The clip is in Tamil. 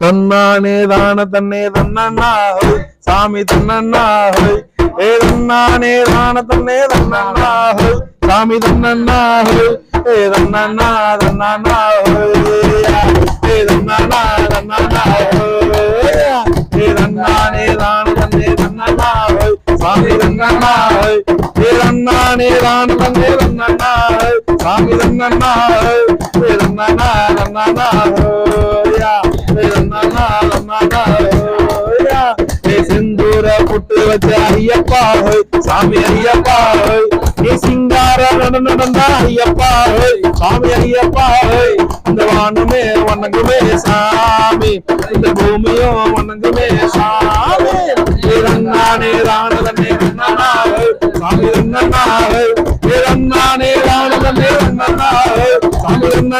தன்னானே தான தன்னே தன்னா சாமி தன்னா ஏ தன்னானே தான தன்னே தன்னா சாமி தன்னா ஏ தன்னா தன்னா ஏ தன்னா தன்னா ஏ தன்னானே தான தன்னே தன்னா சாமி தன்னா ஏ தன்னானே தான தன்னே தன்னா சாமி தன்னா ஏ தன்னா தன்னா செந்தூர புட்டு வச்ச ஐயப்பா சாமி ஐயப்பா நீ சிங்கார நடந்தா ஐயப்பா சாமி ஐயப்பா இந்த வானமே வணங்குமே சாமி இந்த பூமியும் வணங்குமே சாமி நானே ராணதனே சாமி நானே ராணதனே சாமி ரன்னா